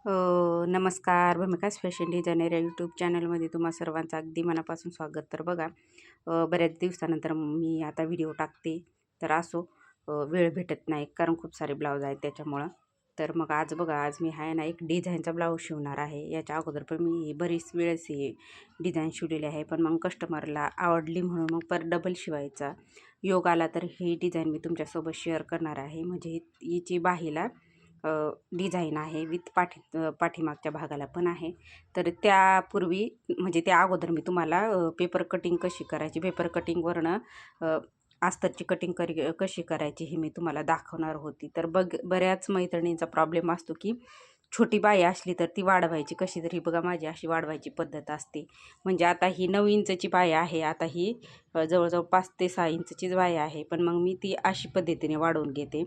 अ, नमस्कार. भूमिकास fashion designer या YouTube चॅनलमध्ये तुम्हा सर्वांचं अगदी मनापासून स्वागत. तर बघा, बऱ्याच दिवसानंतर मी आता व्हिडिओ टाकते. तर असो, वेळ भेटत नाही कारण खूप सारे ब्लाऊज आहेत त्याच्यामुळं. तर मग आज बघा, आज मी आहे ना एक डिझाईनचा ब्लाऊज शिवणार आहे. याच्या अगोदर पण मी बरीच वेळेस ही डिझाईन शिवलेली आहे, पण मग कस्टमरला आवडली म्हणून मग परत डबल शिवायचा योग आला. तर ही डिझाईन मी तुमच्यासोबत शेअर करणार आहे. म्हणजे हिची बाहीला डिझाईन आहे विथ पाठीमागच्या भागाला पण आहे. तर त्यापूर्वी म्हणजे त्या अगोदर मी तुम्हाला पेपर कटिंग कशी करायची, पेपर कटिंगवरनं अस्तरची कटिंग कशी करायची हे मी तुम्हाला दाखवणार होती. तर बऱ्याच मैत्रिणींचा प्रॉब्लेम असतो की छोटी बाई असली तर ती वाढवायची कशी. तरी बघा, माझी अशी वाढवायची पद्धत असते. म्हणजे आता ही 9 इंचची बाई आहे. आता ही जवळजवळ 5 ते 6 इंचचीच बाई आहे. पण मग मी ती अशी पद्धतीने वाढवून घेते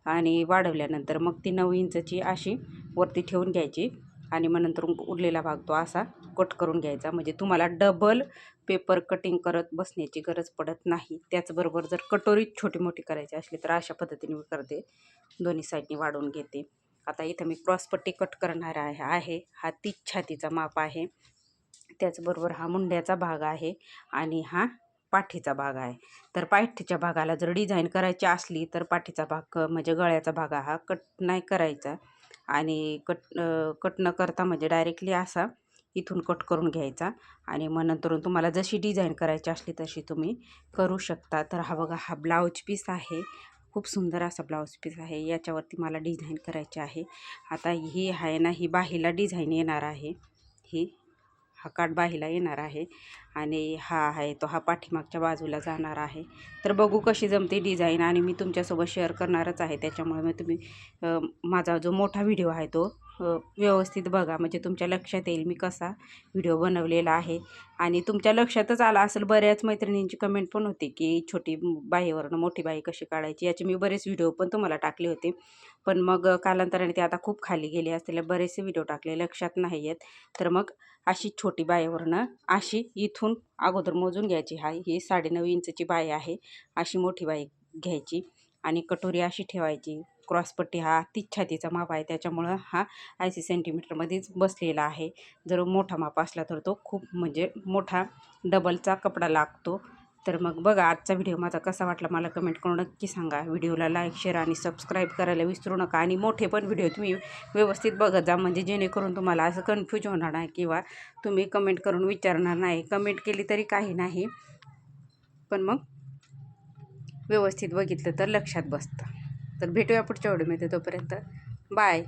आणि वाढवल्यानंतर मग ती 9 इंचची अशी वरती ठेवून घ्यायची आणि मग नंतर उरलेला भाग तो असा कट करून घ्यायचा. म्हणजे तुम्हाला डबल पेपर कटिंग करत बसण्याची गरज पडत नाही. त्याचबरोबर जर कटोरी छोटी मोठी करायची असली तर अशा पद्धतीने मी करते, दोन्ही साईडनी वाढवून घेते. आता इथं मी क्रॉसपट्टी कट करणार आहे. हा 30 छातीचा माप आहे. त्याचबरोबर हा मुंड्याचा भाग आहे आणि हा पाठीचा भाग आहे. तर पाठीच्या भागाला जर डिझाईन करायची असली तर पाठीचा भाग म्हणजे गळ्याचा भाग हा कट नाही करायचा आणि कट न करता म्हणजे डायरेक्टली असा इथून कट करून घ्यायचा आणि मग नंतरून तुम्हाला जशी डिझाईन करायची असली तशी तुम्ही करू शकता. तर हा बघा, हा ब्लाऊज पीस आहे. खूप सुंदर असा ब्लाऊज पीस आहे. याच्यावरती मला डिझाईन करायची आहे. आता ही आहे ना, ही बाहीला डिझाईन येणार आहे. ही हा काठ बाहीला येणार आहे आणि हा आहे तो हा पाठीमागच्या बाजूला जाणार आहे. तर बघू कशी जमते डिझाईन आणि मी तुमच्यासोबत शेअर करणारच आहे. त्याच्यामुळे मग तुम्ही माझा जो मोठा व्हिडिओ आहे तो व्यवस्थित बघा, म्हणजे तुमच्या लक्षात येईल मी कसा व्हिडिओ बनवलेला आहे. आणि तुमच्या लक्षातच आला असेल, बऱ्याच मैत्रिणींची कमेंट पण होती की छोटी बाहीवरनं मोठी बाही कशी काढायची. याचे मी बरेच व्हिडिओ पण तुम्हाला टाकले होते, पण मग कालांतराने ते आता खूप खाली गेले असतील. बरेचसे व्हिडिओ टाकले, लक्षात नाही आहेत. तर मग अशी छोटी बाहीवरनं अशी इथून अगोदर मोजून घ्यायची. ही 9.5 इंचची बाही आहे. अशी मोठी बाही घ्यायची आणि कटोरी अशी ठेवायची. क्रॉसपट्टी हा 30 छातीचा माप आहे, त्याच्यामुळं हा 80 सेंटीमीटरमध्येच बसलेला आहे. जर मोठा माप असला तर तो खूप म्हणजे मोठा डबलचा कपडा लागतो. तर मग बघा, आजचा व्हिडिओ माझा कसा वाटला मला कमेंट करून नक्की सांगा. व्हिडिओला लाईक, शेअर आणि सबस्क्राईब करायला विसरू नका. आणि मोठे पण व्हिडिओ तुम्ही व्यवस्थित बघत जा, म्हणजे जेणेकरून तुम्हाला असं कन्फ्यूज होणार नाही किंवा तुम्ही कमेंट करून विचारणार नाही. कमेंट केली तरी काही नाही, पण मग व्यवस्थित बघितलं तर लक्षात बसतं. तर भेटूया पुढच्या व्हिडिओमध्ये. तोपर्यंत बाय.